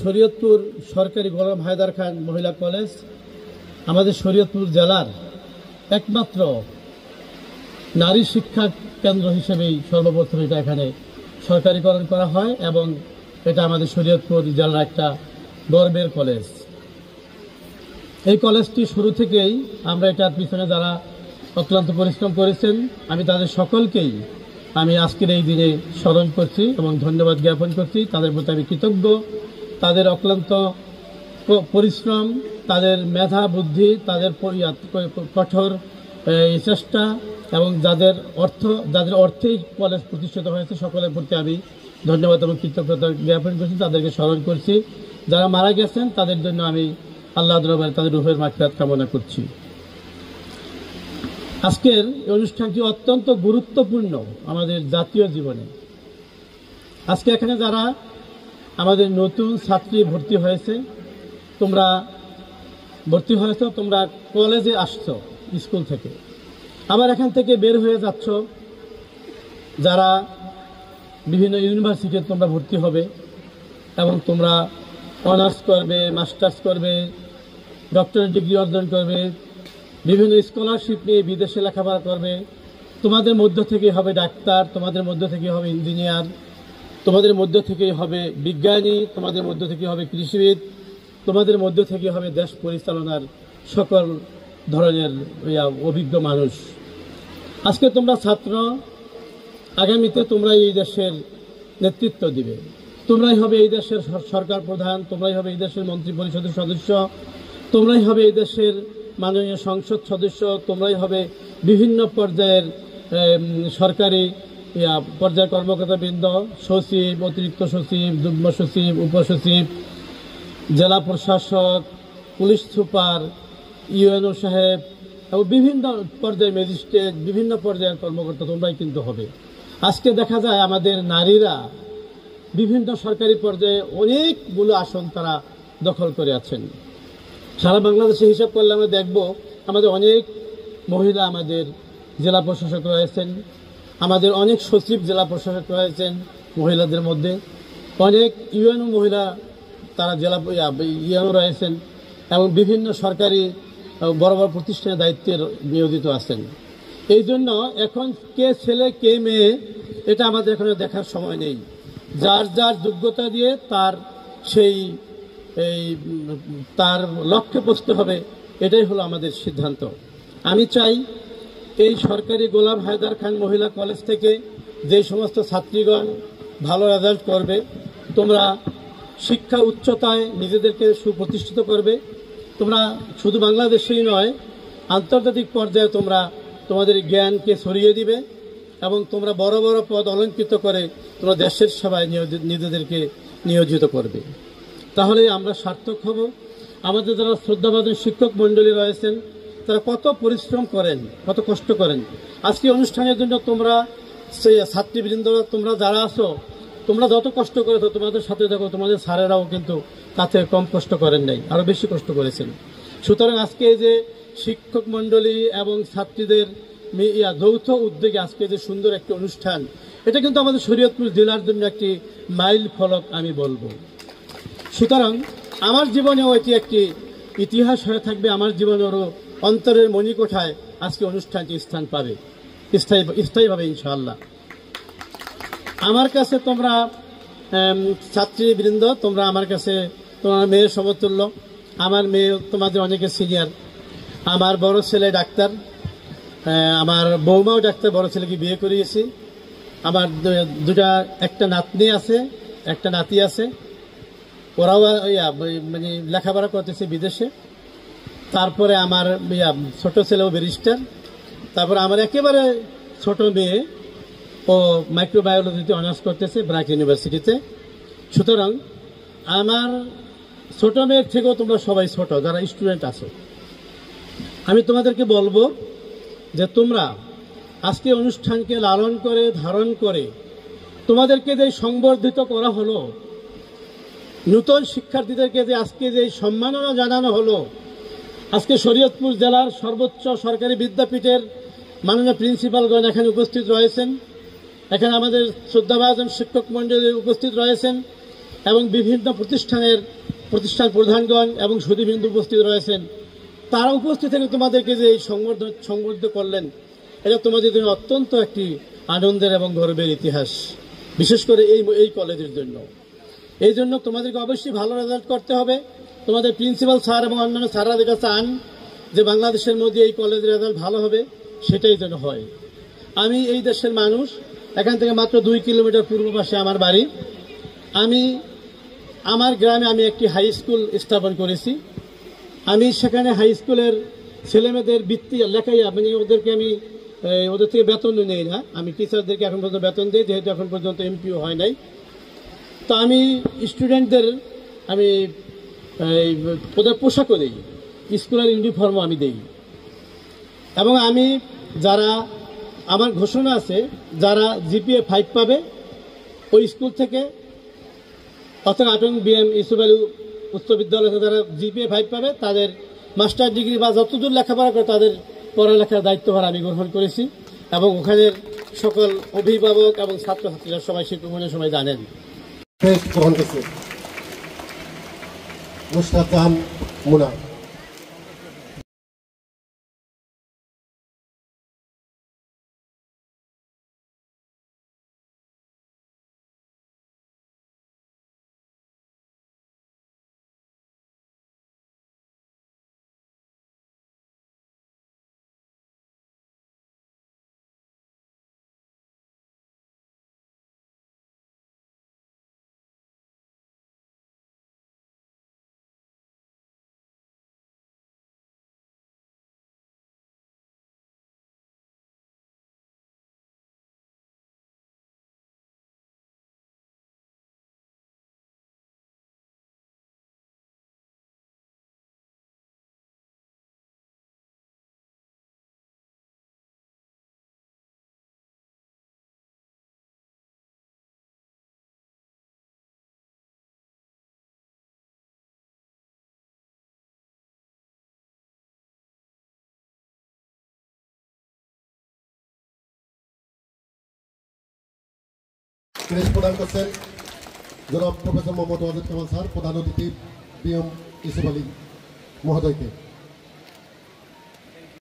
শরীয়তপুর সরকারি গোলাম হায়দার খান মহিলা কলেজ আমাদের শরীয়তপুর জেলার একমাত্র নারী শিক্ষা কেন্দ্র হিসেবেই সর্বপ্রথম এটা এখানে সরকারিকরণ করা হয় এবং এটা আমাদের শরীয়তপুর জেলার একটা গর্বের কলেজ। এই কলেজটি শুরু থেকেই আমরা এটার পিছনে যারা অক্লান্ত পরিশ্রম করেছেন আমি তাদের সকলকেই আমি আজকের এই দিনে স্মরণ করছি এবং ধন্যবাদ জ্ঞাপন করছি। তাদের প্রতি আমি কৃতজ্ঞ। তাদের অক্লান্ত পরিশ্রম, তাদের মেধা বুদ্ধি, তাদের কঠোর চেষ্টা এবং যাদের অর্থেই কলেজ প্রতিষ্ঠিত হয়েছে সকলের প্রতি আমি ধন্যবাদ এবং কৃতজ্ঞতা জ্ঞাপন করছি। তাদেরকে স্মরণ করছি। যারা মারা গেছেন তাদের জন্য আমি আল্লাহ দরবারে তাদের রূহের মাগফিরাত কামনা করছি। আজকের এই অনুষ্ঠানটি অত্যন্ত গুরুত্বপূর্ণ আমাদের জাতীয় জীবনে। আজকে এখানে যারা আমাদের নতুন ছাত্রী ভর্তি হয়েছে, তোমরা কলেজে আসছো স্কুল থেকে, আবার এখান থেকে বের হয়ে যাচ্ছ, যারা বিভিন্ন ইউনিভার্সিটিতে তোমরা ভর্তি হবে এবং তোমরা অনার্স করবে, মাস্টার্স করবে, ডক্টরেট ডিগ্রি অর্জন করবে, বিভিন্ন স্কলারশিপ নিয়ে বিদেশে লেখাপড়া করবে। তোমাদের মধ্য থেকেই হবে ডাক্তার, তোমাদের মধ্য থেকেই হবে ইঞ্জিনিয়ার, তোমাদের মধ্য থেকেই হবে বিজ্ঞানী, তোমাদের মধ্য থেকেই হবে কৃষিবিদ, তোমাদের মধ্য থেকেই হবে দেশ পরিচালনার সকল ধরনের অভিজ্ঞ মানুষ। আজকে তোমরা ছাত্র, আগামীতে তোমরাই এই দেশের নেতৃত্ব দিবে। তোমরাই হবে এই দেশের সরকার প্রধান, তোমরাই হবে এই দেশের মন্ত্রী পরিষদের সদস্য, তোমরাই হবে এই দেশের মাননীয় সংসদ সদস্য, তোমরাই হবে বিভিন্ন পর্যায়ের সরকারি পর্যায়ের কর্মকর্তাবৃন্দ, সচিব, অতিরিক্ত সচিব, যুগ্ম সচিব, উপসচিব, জেলা প্রশাসক, পুলিশ সুপার, ইউএনও সাহেব এবং বিভিন্ন পর্যায়ের ম্যাজিস্ট্রেট, বিভিন্ন পর্যায়ের কর্মকর্তা তোমরাই কিন্তু হবে। আজকে দেখা যায় আমাদের নারীরা বিভিন্ন সরকারি পর্যায়ে অনেকগুলো আসন তারা দখল করে আছেন। সারা বাংলাদেশে হিসাব করলে আমরা দেখব আমাদের অনেক মহিলা আমাদের জেলা প্রশাসক রয়েছেন, আমাদের অনেক সচিব জেলা প্রশাসক রয়েছেন মহিলাদের মধ্যে, অনেক ইউএনও মহিলা তারা জেলা ইউএনও রয়েছেন এবং বিভিন্ন সরকারি বড় বড় প্রতিষ্ঠানের দায়িত্বে নিয়োজিত আছেন। এই জন্য এখন কে ছেলে কে মেয়ে এটা আমাদের এখানে দেখার সময় নেই। যার যার যোগ্যতা দিয়ে তার লক্ষ্যে পৌঁছতে হবে, এটাই হলো আমাদের সিদ্ধান্ত। আমি চাই এই সরকারি গোলাম হায়দার খান মহিলা কলেজ থেকে যে সমস্ত ছাত্রীগণ ভালো রেজাল্ট করবে, তোমরা শিক্ষা উচ্চতায় নিজেদেরকে সুপ্রতিষ্ঠিত করবে। তোমরা শুধু বাংলাদেশেই নয়, আন্তর্জাতিক পর্যায়ে তোমরা তোমাদের জ্ঞানকে ছড়িয়ে দিবে এবং তোমরা বড় বড় পদ অলঙ্কৃত করে তোমরা দেশের সেবায় নিজেদেরকে নিয়োজিত করবে। তাহলে আমরা সার্থক হব। আমাদের যারা শ্রদ্ধাভাজন শিক্ষক মণ্ডলী রয়েছেন তারা কত পরিশ্রম করেন, কত কষ্ট করেন। আজকে অনুষ্ঠানের জন্য তোমরা সেই ছাত্রীবৃন্দ তোমরা যারা আছো, তোমরা যত কষ্ট করেছো তোমাদের সাথে দেখো তোমাদের স্যারেরাও কিন্তু তাতে কম কষ্ট করেন নাই, আরও বেশি কষ্ট করেছেন। সুতরাং আজকে যে শিক্ষক মণ্ডলী এবং ছাত্রীদের যৌথ উদ্যোগে আজকে যে সুন্দর একটি অনুষ্ঠান, এটা কিন্তু আমাদের শরীয়তপুর জেলার জন্য একটি মাইল ফলক আমি বলবো। সুতরাং আমার জীবনেও এটি একটি ইতিহাস হয়ে থাকবে। আমার জীবনেরও অন্তরের মণিকোঠায় আজকে অনুষ্ঠানটি স্থান পাবে স্থায়ীভাবে ইনশাআল্লাহ। আমার কাছে তোমরা ছাত্রীবৃন্দ, তোমরা আমার কাছে তোমার মেয়ের সমতুল্য। আমার মেয়ে তোমাদের অনেকে সিনিয়র। আমার বড় ছেলে ডাক্তার, আমার বৌমাও ডাক্তার, বড় ছেলেকে বিয়ে করিয়েছি। আমার একটা নাতনি আছে, একটা নাতি আছে, ওরাও মানে লেখাপড়া করতেছে বিদেশে। তারপরে আমার ছোট ছেলেও ব্যারিস্টার। তারপরে আমার একেবারে ছোট মেয়ে ও মাইক্রোবায়োলজিতে অনার্স করতেছে ব্র্যাক ইউনিভার্সিটিতে। সুতরাং আমার ছোট মেয়ের থেকেও তোমরা সবাই ছোট যারা স্টুডেন্ট আছো। আমি তোমাদেরকে বলবো যে তোমরা আজকে অনুষ্ঠানকে লালন করে ধারণ করে তোমাদেরকে যে সংবর্ধিত করা হলো, নূতন শিক্ষার্থীদেরকে যে আজকে যে সম্মাননা জানানো হলো, আজকে শরীয়তপুর জেলার সর্বোচ্চ সরকারি বিদ্যাপীঠের মাননীয় প্রিন্সিপালগণ এখানে উপস্থিত রয়েছেন, এখানে আমাদের শ্রদ্ধাভাজন শিক্ষক মণ্ডলী উপস্থিত রয়েছেন, এবং বিভিন্ন প্রতিষ্ঠান প্রধানগণ এবং সুধীবৃন্দ উপস্থিত রয়েছেন, তারা উপস্থিত থেকে তোমাদেরকে যে এই সংবর্ধিত করলেন, এটা তোমাদের জন্য অত্যন্ত একটি আনন্দের এবং গর্বের ইতিহাস, বিশেষ করে এই কলেজের জন্য। এই জন্য তোমাদেরকে অবশ্যই ভালো রেজাল্ট করতে হবে। তোমাদের প্রিন্সিপাল স্যার এবং অন্যান্য স্যাররা যেটা চান যে বাংলাদেশের মধ্যে এই কলেজের রেজাল্ট ভালো হবে, সেটাই যেন হয়। আমি এই দেশের মানুষ, এখান থেকে মাত্র 2 কিলোমিটার পূর্ব পাশে আমার বাড়ি। আমার গ্রামে আমি একটি হাই স্কুল স্থাপন করেছি। আমি সেখানে হাই স্কুলের ছেলেমেয়েদের বৃত্তি লেখাইয়া, মানে ওদের থেকে বেতন নেই না, আমি টিচারদেরকে এখন পর্যন্ত বেতন দিই, যেহেতু এখন পর্যন্ত এমপিও হয় নাই। তো আমি স্টুডেন্টদের ওদের পোশাকও দিই, স্কুলের ইউনিফর্মও আমি দিই। এবং যারা আমার ঘোষণা আছে, যারা জিপিএ 5 পাবে ওই স্কুল থেকে, অর্থাৎ আটং বিএম ইউসুফ আলী উচ্চ বিদ্যালয় থেকে যারা জিপিএ 5 পাবে, তাদের মাস্টার ডিগ্রি বা যতদূর লেখাপড়া করে তাদের পড়ালেখার দায়িত্বভার আমি গ্রহণ করেছি। এবং ওখানের সকল অভিভাবক এবং ছাত্রছাত্রীরা সবাই শিক্ষক সবাই জানেন। গ্রহণ করছে নুসরাত জাহান মুনা। ক্রেস্ট প্রদান করছেন জনাব প্রফেসর মোহাম্মদ ওয়াজেদ কামাল স্যার, প্রধান অতিথি বিএম ইউসুফ আলী মহোদয়কে।